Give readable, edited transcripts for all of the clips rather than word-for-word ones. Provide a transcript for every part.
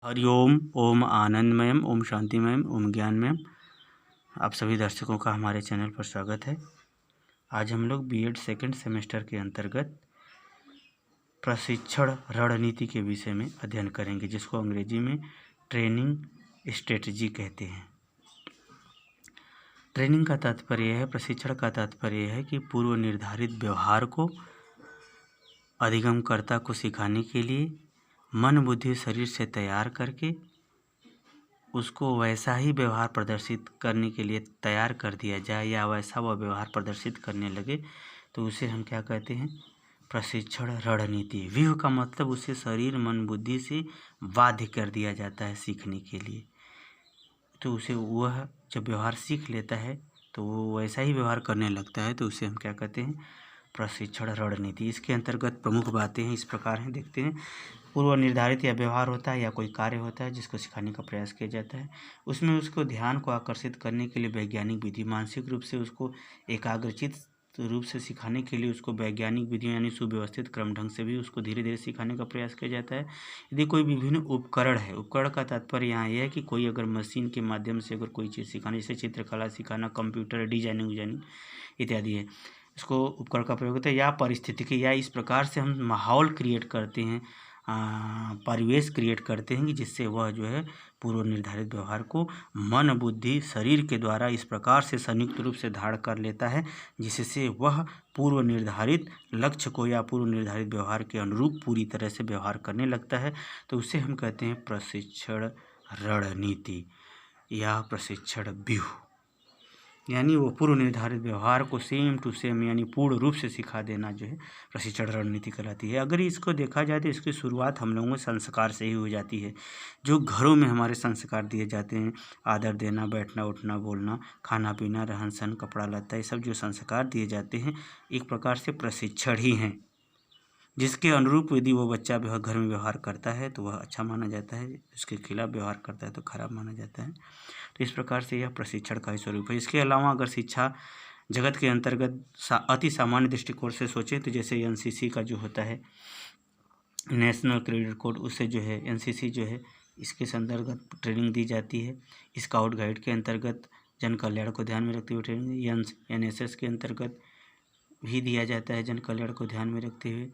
हरिओम, ओम आनंदमयम, ओम शांतिमयम, ओम ज्ञानमयम। आप सभी दर्शकों का हमारे चैनल पर स्वागत है। आज हम लोग बीएड सेकंड सेमेस्टर के अंतर्गत प्रशिक्षण रणनीति के विषय में अध्ययन करेंगे, जिसको अंग्रेजी में ट्रेनिंग स्ट्रेटजी कहते हैं। ट्रेनिंग का तात्पर्य है, प्रशिक्षण का तात्पर्य है कि पूर्व निर्धारित व्यवहार को अधिगमकर्ता को सिखाने के लिए मन बुद्धि शरीर से तैयार करके उसको वैसा ही व्यवहार प्रदर्शित करने के लिए तैयार कर दिया जाए, या वैसा वह व्यवहार प्रदर्शित करने लगे तो उसे हम क्या कहते हैं? प्रशिक्षण रणनीति। व्यूह का मतलब उसे शरीर मन बुद्धि से बाध्य कर दिया जाता है सीखने के लिए। तो उसे वह जब व्यवहार सीख लेता है तो वो वैसा ही व्यवहार करने लगता है, तो उसे हम क्या कहते हैं? प्रशिक्षण रणनीति। इसके अंतर्गत प्रमुख बातें हैं, इस प्रकार हैं, देखते हैं। पूर्व निर्धारित या व्यवहार होता है या कोई कार्य होता है जिसको सिखाने का प्रयास किया जाता है। उसमें उसको ध्यान को आकर्षित करने के लिए वैज्ञानिक विधि, मानसिक रूप से उसको एकाग्रचित रूप से सिखाने के लिए उसको वैज्ञानिक विधि यानी सुव्यवस्थित क्रम ढंग से भी उसको धीरे धीरे सिखाने का प्रयास किया जाता है। यदि कोई विभिन्न उपकरण है, उपकरण का तात्पर्य यहाँ यह है कि कोई अगर मशीन के माध्यम से अगर कोई चीज़ सिखाना, जैसे चित्रकला सिखाना, कंप्यूटर डिजाइनिंग इत्यादि है, इसको उपकरण का प्रयोग होता है। या परिस्थितिकी, या इस प्रकार से हम माहौल क्रिएट करते हैं, परिवेश क्रिएट करते हैं कि जिससे वह जो है पूर्व निर्धारित व्यवहार को मन बुद्धि शरीर के द्वारा इस प्रकार से संयुक्त रूप से धारण कर लेता है, जिससे वह पूर्व निर्धारित लक्ष्य को या पूर्व निर्धारित व्यवहार के अनुरूप पूरी तरह से व्यवहार करने लगता है। तो उसे हम कहते हैं प्रशिक्षण रणनीति या प्रशिक्षण व्यूह। यानी वो पूर्व निर्धारित व्यवहार को सेम टू सेम यानी पूर्ण रूप से सिखा देना जो है प्रशिक्षण रणनीति कहलाती है। अगर इसको देखा जाए तो इसकी शुरुआत हम लोगों को संस्कार से ही हो जाती है। जो घरों में हमारे संस्कार दिए जाते हैं, आदर देना, बैठना उठना, बोलना, खाना पीना, रहन सहन, कपड़ा लत्ता, ये सब जो संस्कार दिए जाते हैं एक प्रकार से प्रशिक्षण ही हैं, जिसके अनुरूप यदि वो बच्चा घर में व्यवहार करता है तो वह अच्छा माना जाता है, उसके खिलाफ व्यवहार करता है तो खराब माना जाता है। तो इस प्रकार से यह प्रशिक्षण का ही स्वरूप है। इसके अलावा अगर शिक्षा जगत के अंतर्गत अति सामान्य दृष्टिकोण से सोचें तो जैसे एनसीसी का जो होता है, नेशनल क्रेडिट कोड, उससे जो है एनसीसी जो है इसके अंतर्गत ट्रेनिंग दी जाती है। स्काउट गाइड के अंतर्गत जन कल्याण को ध्यान में रखते हुए ट्रेनिंग, एनएसएस के अंतर्गत भी दिया जाता है जन कल्याण को ध्यान में रखते हुए।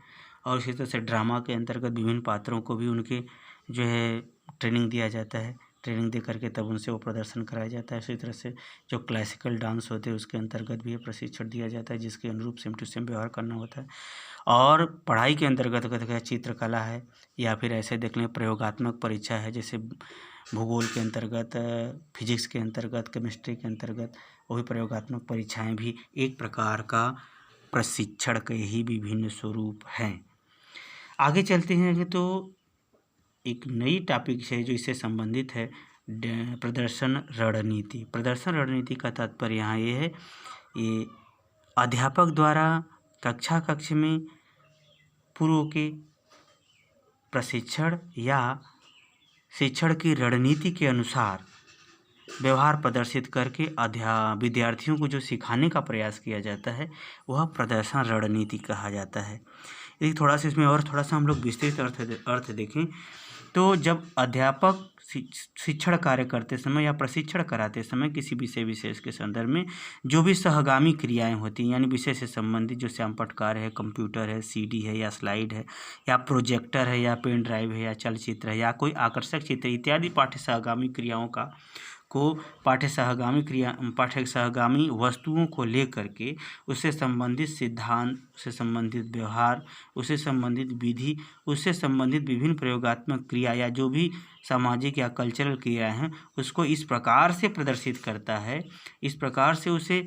और इसी तरह से ड्रामा के अंतर्गत विभिन्न पात्रों को भी उनके जो है ट्रेनिंग दिया जाता है, ट्रेनिंग दे करके तब उनसे वो प्रदर्शन कराया जाता है। इसी तरह से जो क्लासिकल डांस होते हैं उसके अंतर्गत भी प्रशिक्षण दिया जाता है, जिसके अनुरूप सेम टू सेम व्यवहार करना होता है। और पढ़ाई के अंतर्गत अगर चित्रकला है या फिर ऐसे देख लें प्रयोगात्मक परीक्षा है, जैसे भूगोल के अंतर्गत, फिजिक्स के अंतर्गत, केमिस्ट्री के अंतर्गत, वही प्रयोगात्मक परीक्षाएँ भी एक प्रकार का प्रशिक्षण के ही विभिन्न स्वरूप हैं। आगे चलते हैं तो एक नई टॉपिक है जो इससे संबंधित है, प्रदर्शन रणनीति। प्रदर्शन रणनीति का तात्पर्य यहाँ ये है, ये अध्यापक द्वारा कक्ष में पूर्व के प्रशिक्षण या शिक्षण की रणनीति के अनुसार व्यवहार प्रदर्शित करके विद्यार्थियों को जो सिखाने का प्रयास किया जाता है वह प्रदर्शन रणनीति कहा जाता है। यदि थोड़ा सा इसमें और थोड़ा सा हम लोग विस्तृत अर्थ देखें तो जब अध्यापक शिक्षण कार्य करते समय या प्रशिक्षण कराते समय किसी विषय विशेष के संदर्भ में जो भी सहगामी क्रियाएं होती हैं, यानी विषय से संबंधित जो श्यामपटकार है, कंप्यूटर है, सीडी है या स्लाइड है या प्रोजेक्टर है या पेन ड्राइव है या चलचित्र है या कोई आकर्षक चित्र इत्यादि पाठ्य सहगामी क्रियाओं को पाठ्य सहगामी वस्तुओं को लेकर के उससे संबंधित सिद्धांत, उससे संबंधित व्यवहार, उससे संबंधित विधि, उससे संबंधित विभिन्न प्रयोगात्मक क्रिया या जो भी सामाजिक या कल्चरल क्रिया हैं उसको इस प्रकार से प्रदर्शित करता है, इस प्रकार से उसे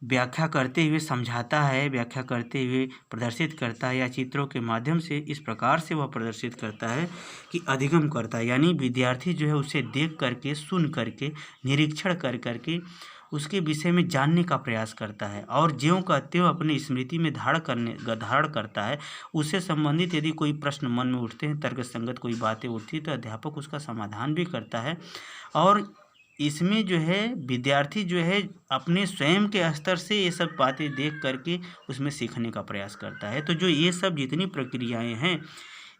व्याख्या करते हुए समझाता है, व्याख्या करते हुए प्रदर्शित करता है, या चित्रों के माध्यम से इस प्रकार से वह प्रदर्शित करता है कि अधिगम करता है, यानी विद्यार्थी जो है उसे देख करके, सुन करके, निरीक्षण कर करके उसके विषय में जानने का प्रयास करता है और ज्यों का त्यों अपनी स्मृति में धारण करता है। उससे संबंधित यदि कोई प्रश्न मन में उठते हैं, तर्क संगत कोई बातें उठती तो अध्यापक उसका समाधान भी करता है। और इसमें जो है विद्यार्थी जो है अपने स्वयं के स्तर से ये सब बातें देख करके उसमें सीखने का प्रयास करता है। तो जो ये सब जितनी प्रक्रियाएं हैं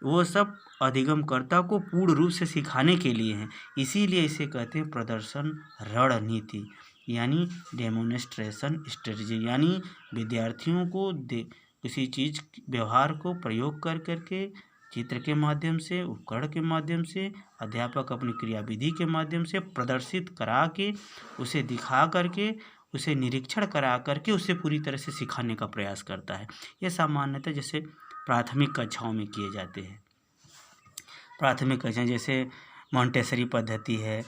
वो सब अधिगमकर्ता को पूर्ण रूप से सिखाने के लिए हैं। इसीलिए इसे कहते हैं प्रदर्शन रणनीति, यानी डेमोन्स्ट्रेशन स्ट्रेटजी, यानी विद्यार्थियों को किसी चीज़ व्यवहार को प्रयोग कर करके, चित्र के माध्यम से, उपकरण के माध्यम से, अध्यापक अपनी क्रियाविधि के माध्यम से प्रदर्शित करा के, उसे दिखा करके, उसे निरीक्षण करा करके उसे पूरी तरह से सिखाने का प्रयास करता है। ये सामान्यतः जैसे प्राथमिक कक्षाओं में किए जाते हैं। प्राथमिक कक्षाएं जैसे मॉन्टेसरी पद्धति है,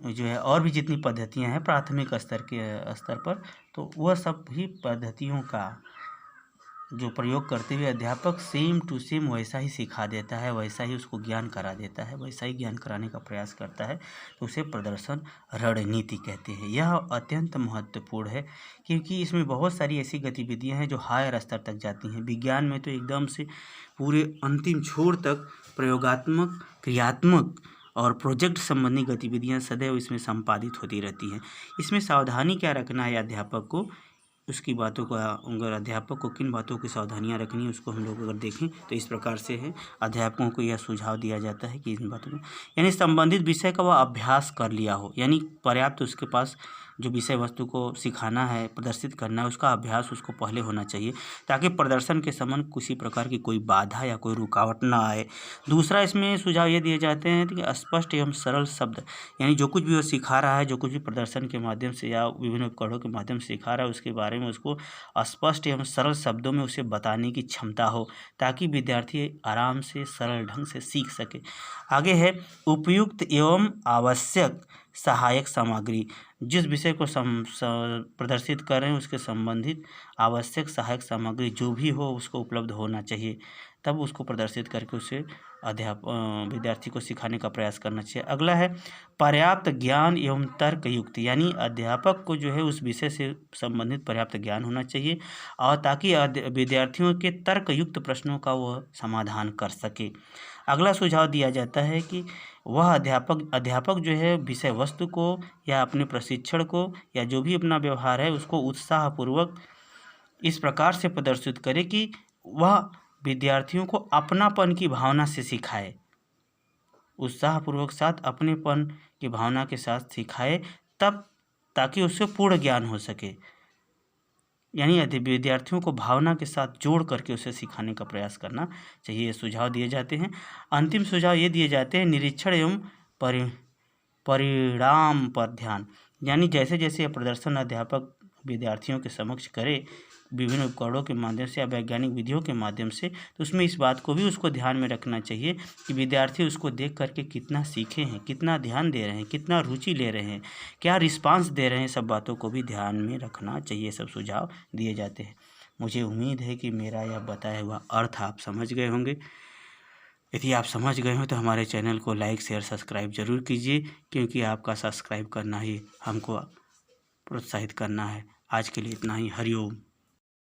जो है और भी जितनी पद्धतियां हैं प्राथमिक स्तर पर, तो वह सब भी पद्धतियों का जो प्रयोग करते हुए अध्यापक सेम टू सेम वैसा ही सिखा देता है, वैसा ही उसको ज्ञान करा देता है, वैसा ही ज्ञान कराने का प्रयास करता है, तो उसे प्रदर्शन रणनीति कहते हैं। यह अत्यंत महत्वपूर्ण है क्योंकि इसमें बहुत सारी ऐसी गतिविधियां हैं जो हायर स्तर तक जाती हैं। विज्ञान में तो एकदम से पूरे अंतिम छोर तक प्रयोगात्मक, क्रियात्मक और प्रोजेक्ट संबंधी गतिविधियां सदैव इसमें संपादित होती रहती हैं। इसमें सावधानी क्या रखना है अध्यापक को, उसकी बातों का, अगर अध्यापक को किन बातों की सावधानियां रखनी है उसको हम लोग अगर देखें तो इस प्रकार से है। अध्यापकों को यह सुझाव दिया जाता है कि इन बातों में, यानी संबंधित विषय का वह अभ्यास कर लिया हो, यानी पर्याप्त उसके पास जो विषय वस्तु को सिखाना है, प्रदर्शित करना है, उसका अभ्यास उसको पहले होना चाहिए ताकि प्रदर्शन के समय किसी प्रकार की कोई बाधा या कोई रुकावट ना आए। दूसरा इसमें सुझाव ये दिए जाते हैं कि स्पष्ट एवं सरल शब्द, यानी जो कुछ भी वो सिखा रहा है, जो कुछ भी प्रदर्शन के माध्यम से या विभिन्न उपकरणों के माध्यम से सिखा रहा है, उसके बारे में उसको स्पष्ट एवं सरल शब्दों में उसे बताने की क्षमता हो ताकि विद्यार्थी आराम से सरल ढंग से सीख सके। आगे है उपयुक्त एवं आवश्यक सहायक सामग्री, जिस विषय को प्रदर्शित कर रहे हैं उसके संबंधित आवश्यक सहायक सामग्री जो भी हो उसको उपलब्ध होना चाहिए, तब उसको प्रदर्शित करके उसे विद्यार्थी को सिखाने का प्रयास करना चाहिए। अगला है पर्याप्त ज्ञान एवं तर्क युक्त, यानी अध्यापक को जो है उस विषय से संबंधित पर्याप्त ज्ञान होना चाहिए और ताकि विद्यार्थियों के तर्क युक्त प्रश्नों का वह समाधान कर सके। अगला सुझाव दिया जाता है कि वह अध्यापक जो है विषय वस्तु को या अपने प्रशिक्षण को या जो भी अपना व्यवहार है उसको उत्साहपूर्वक इस प्रकार से प्रदर्शित करे कि वह विद्यार्थियों को अपनापन की भावना से सिखाए, उत्साहपूर्वक साथ अपनेपन की भावना के साथ सिखाए, तब ताकि उससे पूर्ण ज्ञान हो सके, यानी विद्यार्थियों को भावना के साथ जोड़ करके उसे सिखाने का प्रयास करना चाहिए। सुझाव दिए जाते हैं। अंतिम सुझाव ये दिए जाते हैं निरीक्षण एवं परिणाम पर ध्यान, यानी जैसे जैसे यह प्रदर्शन अध्यापक विद्यार्थियों के समक्ष करे विभिन्न उपकरणों के माध्यम से या वैज्ञानिक विधियों के माध्यम से, तो उसमें इस बात को भी उसको ध्यान में रखना चाहिए कि विद्यार्थी उसको देख करके कितना सीखे हैं, कितना ध्यान दे रहे हैं, कितना रुचि ले रहे हैं, क्या रिस्पांस दे रहे हैं, सब बातों को भी ध्यान में रखना चाहिए। सब सुझाव दिए जाते हैं। मुझे उम्मीद है कि मेरा यह बताया हुआ अर्थ आप समझ गए होंगे। यदि आप समझ गए हो तो हमारे चैनल को लाइक, शेयर, सब्सक्राइब जरूर कीजिए, क्योंकि आपका सब्सक्राइब करना ही हमको प्रोत्साहित करना है। आज के लिए इतना ही। हरिओम।